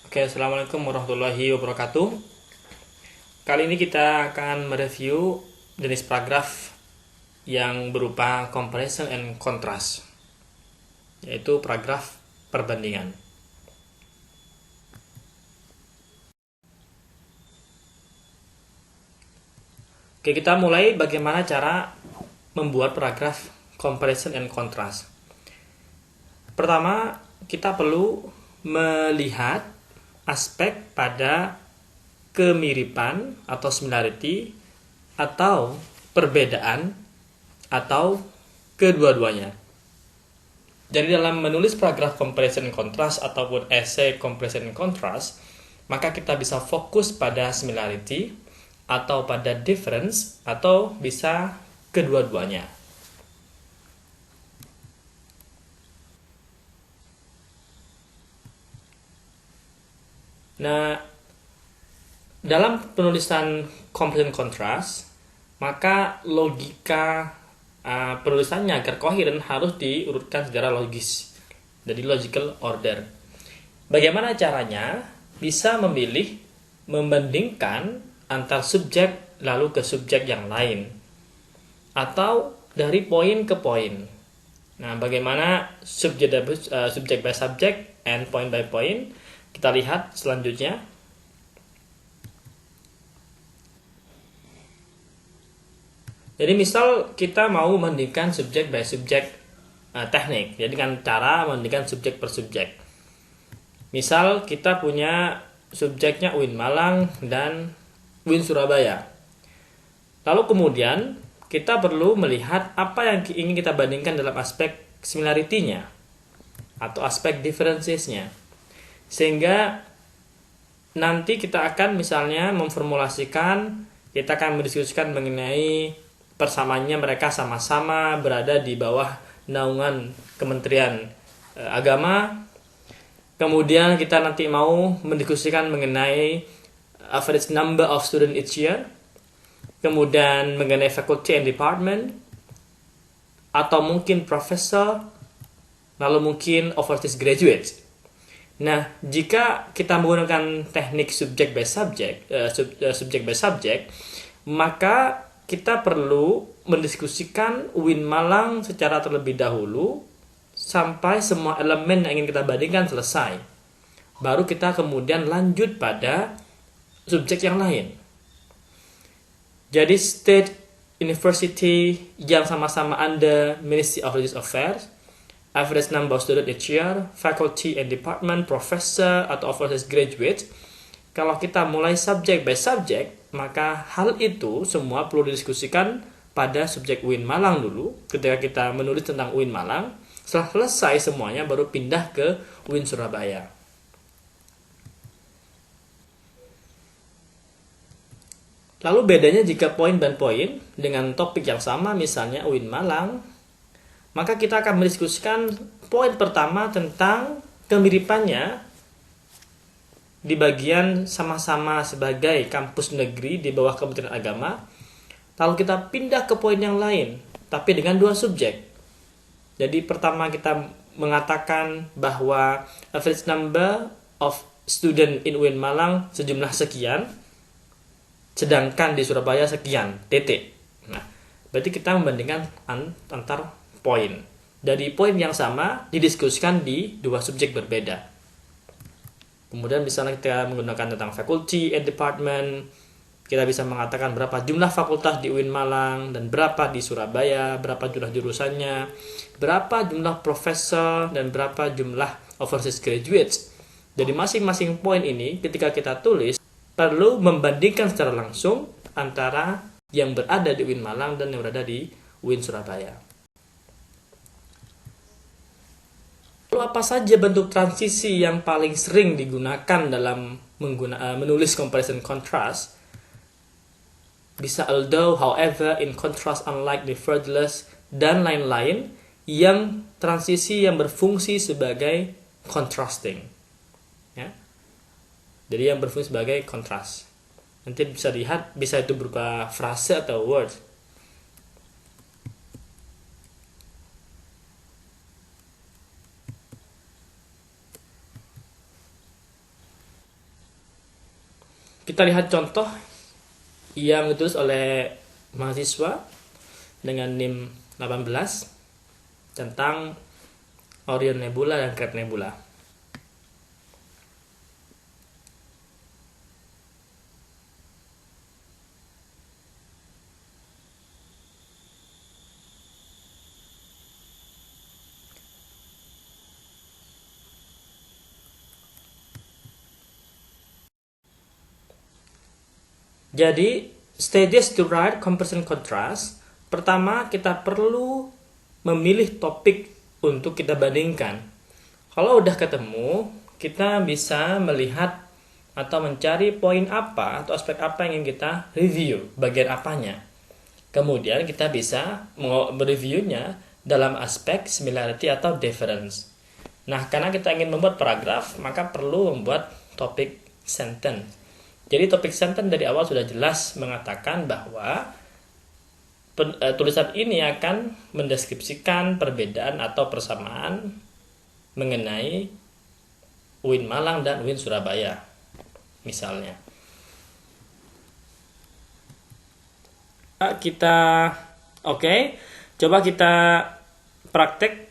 Oke, assalamualaikum warahmatullahi wabarakatuh. Kali ini kita akan mereview jenis paragraf yang berupa comparison and contrast, yaitu paragraf perbandingan. Oke, kita mulai bagaimana cara membuat paragraf comparison and contrast. Pertama, kita perlu melihat aspek pada kemiripan atau similarity atau perbedaan atau kedua-duanya. Jadi dalam menulis paragraf comparison and contrast ataupun essay comparison and contrast, maka kita bisa fokus pada similarity atau pada difference atau bisa kedua-duanya. Nah, dalam penulisan comparison contrast, maka logika penulisannya agar koheren harus diurutkan secara logis, jadi logical order. Bagaimana caranya? Bisa memilih membandingkan antar subjek lalu ke subjek yang lain, atau dari poin ke poin. Nah, bagaimana subjek by subject and point by point? Kita lihat selanjutnya. Jadi misal kita mau membandingkan subjek by subjek teknik, jadi dengan cara membandingkan subjek per subjek. Misal kita punya subjeknya UIN Malang dan UIN Surabaya. Lalu kemudian kita perlu melihat apa yang ingin kita bandingkan dalam aspek similarity-nya atau aspek differences-nya. Sehingga nanti kita akan misalnya memformulasikan, kita akan mendiskusikan mengenai persamaannya mereka sama-sama berada di bawah naungan Kementerian Agama. Kemudian kita nanti mau mendiskusikan mengenai average number of student each year, kemudian mengenai faculty and department, atau mungkin professor, lalu mungkin overseas graduates. Nah, jika kita menggunakan teknik subject by subject, maka kita perlu mendiskusikan UIN Malang secara terlebih dahulu sampai semua elemen yang ingin kita bandingkan selesai. Baru kita kemudian lanjut pada subjek yang lain. Jadi state university yang sama-sama under Ministry of Religious Affairs, average number of student each year, faculty and department, professor atau overseas graduate. Kalau kita mulai subject by subject, maka hal itu semua perlu didiskusikan pada subjek UIN Malang dulu. Ketika kita menulis tentang UIN Malang, setelah selesai semuanya baru pindah ke UIN Surabaya. Lalu bedanya jika poin dan poin dengan topik yang sama, misalnya UIN Malang, maka kita akan mendiskusikan poin pertama tentang kemiripannya di bagian sama-sama sebagai kampus negeri di bawah Kementerian Agama. Lalu kita pindah ke poin yang lain, tapi dengan dua subjek. Jadi pertama kita mengatakan bahwa average number of student in UIN Malang sejumlah sekian, sedangkan di Surabaya sekian, titik. Nah, berarti kita membandingkan antar poin. Dari poin yang sama didiskusikan di dua subjek berbeda. Kemudian misalnya kita menggunakan tentang faculty and department, kita bisa mengatakan berapa jumlah fakultas di UIN Malang dan berapa di Surabaya, berapa jumlah jurusannya, berapa jumlah profesor dan berapa jumlah overseas graduates. Jadi masing-masing poin ini ketika kita tulis perlu membandingkan secara langsung antara yang berada di UIN Malang dan yang berada di UIN Surabaya. Lalu apa saja bentuk transisi yang paling sering digunakan dalam menulis comparison contrast? Bisa although, however, in contrast, unlike, nevertheless, dan lain-lain yang transisi yang berfungsi sebagai contrasting. Ya. Jadi yang berfungsi sebagai kontras. Nanti bisa lihat, bisa itu berupa frase atau word. Kita lihat contoh yang ditulis oleh mahasiswa dengan NIM 18 tentang Orion Nebula dan Crab Nebula. Jadi, stages to write comparison contrast. Pertama, kita perlu memilih topik untuk kita bandingkan. Kalau udah ketemu, kita bisa melihat atau mencari poin apa atau aspek apa yang ingin kita review, bagian apanya. Kemudian kita bisa mereviewnya dalam aspek similarity atau difference. Nah, karena kita ingin membuat paragraf, maka perlu membuat topik sentence. Jadi topik sentence dari awal sudah jelas mengatakan bahwa tulisan ini akan mendeskripsikan perbedaan atau persamaan mengenai UIN Malang dan UIN Surabaya, misalnya. Coba kita praktek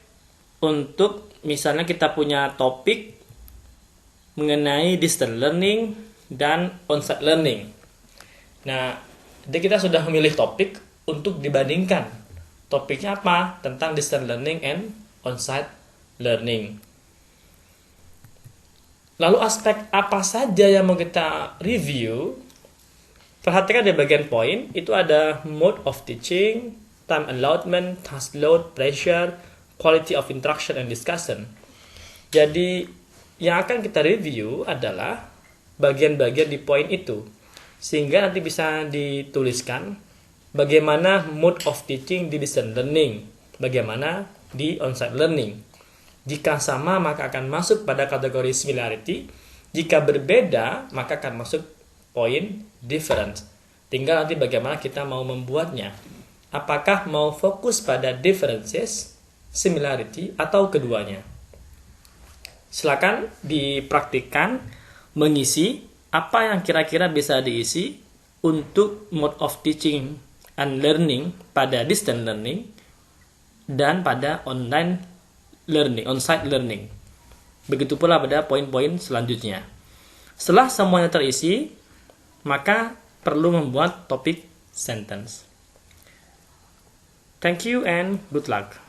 untuk misalnya kita punya topik mengenai distance learning dan on-site learning. Nah, jadi kita sudah memilih topik untuk dibandingkan. Topiknya apa? Tentang distance learning and on-site learning. Lalu aspek apa saja yang mau kita review? Perhatikan di bagian poin, itu ada mode of teaching, time allotment, task load, pressure, quality of interaction and discussion. Jadi, yang akan kita review adalah bagian-bagian di poin itu, sehingga nanti bisa dituliskan bagaimana mode of teaching di distance learning, bagaimana di on-site learning. Jika sama maka akan masuk pada kategori similarity, jika berbeda maka akan masuk poin difference. Tinggal nanti bagaimana kita mau membuatnya. Apakah mau fokus pada differences, similarity, atau keduanya. Silakan dipraktikkan mengisi apa yang kira-kira bisa diisi untuk mode of teaching and learning pada distance learning dan pada online learning, on-site learning. Begitu pula pada poin-poin selanjutnya. Setelah semuanya terisi, maka perlu membuat topik sentence. Thank you and good luck.